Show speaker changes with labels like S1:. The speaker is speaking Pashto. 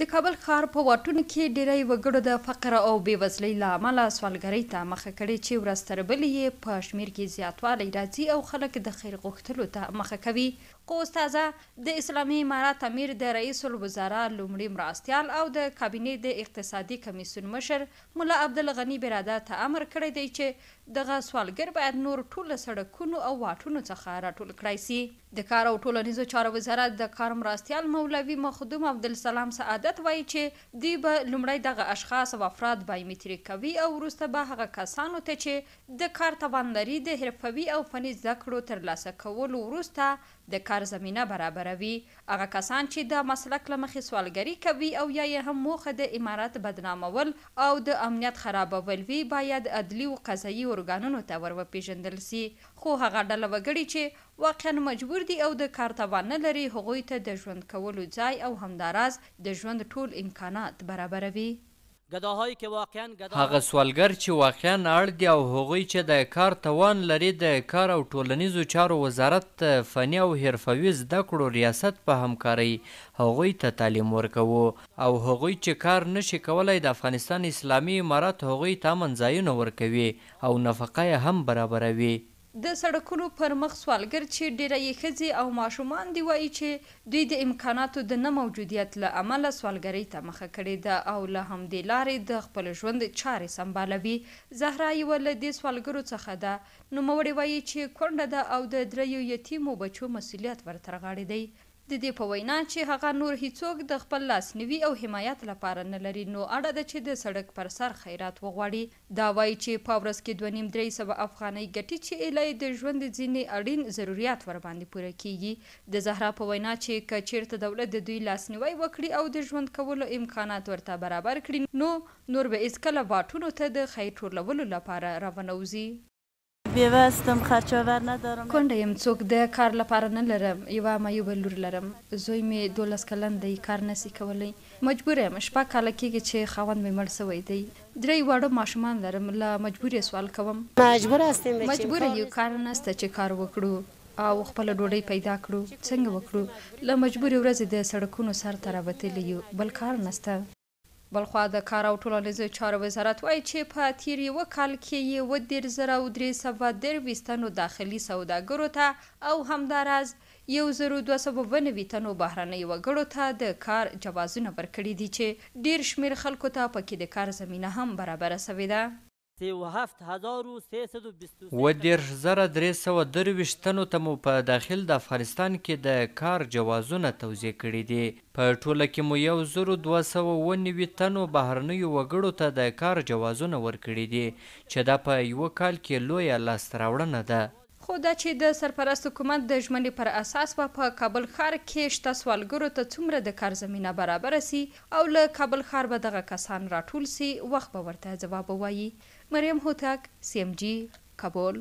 S1: د کابل ښار په واټونو کې ډیری وګړو د فقر او بېوزلۍ له امله سوالګرۍ ته مخه کړې چې ورځ تر بلې یې په شمېر کې زیاتوالی راځي او خلک د خیر غوښتلو ته مخه کوي. خو استاذه د اسلامي امارات امیر د رئیس الوزرا لومړي مرستیال او د کابینې د اقتصادي کمیسیون مشر ملا عبدالغني براده ته امر کړی دی چې دغه سوالګر باید نور ټول سړکونو او واټونو څخه راټول کړای سي. د کار او ټولنیزو چارو وزارت د کار مرستیال مولوي مخدوم عبدالسلام سعادت وایي چې دوی به لومړی دغه اشخاص او افراد بایومتریک کوي او وروسته به هغه کسانو ته چې د کار توان لري د حرفوي او فني زده کړو ترلاسه کولو وروسته د کار زمینه برابروي. هغه کسان چې د مسلک له مخې سوالګري کوي او یا یې هم موخه د امارات بدنامول او د امنیت خرابول وي باید عدلي او قضایي ارګانونو ته ور وپېژندل سي. خو هغه ډله وګړي چې واقعا مجبور دي او د کار توان نه لري هغوی ته د ژوند کولو ځای او همداراز د ژوند ټول امکانات برابروي.
S2: هغه سوالګر چې واقعا اړ دي او هغوی چې د کار توان لري د کار او ټولنیزو چارو وزارت فني او حرفوي زده کړو ریاست په همکارۍ هغوی ته تعلیم ورکوو او هغوی چې کار نشي کولی د افغانستان اسلامي امارات هغوی ته امن ځایونه ورکوي او نفقه یې هم برابروي.
S1: د سړکونو پر مخ سوالګر چې ډیره یې ښځې او ماشومان دي وایي چې دوی د امکاناتو د نه موجودیت له امله سوالګرۍ ته مخه کړې ده او له همدې لارې د خپل ژوند چارې سمبالوي. زهرا یوه له دې سوالګرو څخه ده. نوموړې وایي چې کونډه ده او د دریو یتیمو بچو مسؤلیت ورتر غاړې دی. د دې په وینا چې هغه نور هیڅوک د خپل لاسنیوي او حمایت لپاره نه لري نو اړه ده چې د سړک پر سر خیرات وغواړي. دا وایي چې په ورځ کې 2.5-3 افغانۍ ګټي چې ایله د ژوند ځینې اړین ضرورت ورباندې پوره کیږي. د زهرا په وینا چې که چیرته دولت د دوی لاسنیوی وکړي او د ژوند کولو امکانات ورته برابر کړي نو نور به هیڅکله واټونو ته د خیر ټولولو لپاره راونوځي.
S3: بیوستم خرچاور ندارم.
S1: کونډه یم څوک د کار لپاره نه لرم. یوه معیوبه لور لرم. زوی مې 12 کلن دی کار نسی کولی. مجبور یم 6 کاله کېږي چې خاوند مې مړ سوی دی. 3 واړه ماشومان لرم له مجبورې سوال کوم. مجبور یو کار نسته چې کار وکړو او خپل ډوډۍ پیدا کړو. څنګه وکړو؟ له مجبورې ورځې د سړکونو سر ته راوتلی یو بل کار نسته. بلخوا د کار او ټولنیزو چارو وزارت وایي چې په تیر یوه کال کې یې 13,323 تنو داخلي سوداګرو ته او همداراز 1,290 تنو بهرنۍ وګړو ته د کار جوازونه ورکړي دي چې ډیر شمیر خلکو ته پکې د کار زمینه هم برابره سوې ده.
S2: 13,323 تنو ته مو په داخل د افغانستان کې د کار جوازونه توزیع کړي دي. په ټوله کې مو 1,290 تنو بهرنیو وګړو ته د کار جوازونه ورکړي دي چې دا په یوه کال کې لویه لاسته راوړنه ده.
S1: خو دا چې د سرپرست حکومت د ژمنې پر اساس به په کابل ښار کې شته سوالګرو ته څومره د کار زمینه برابره سي او له کابل ښار به دغه کسان راټول سي وخت به ورته ځواب ووایي. مریم هوتک CMG کابل.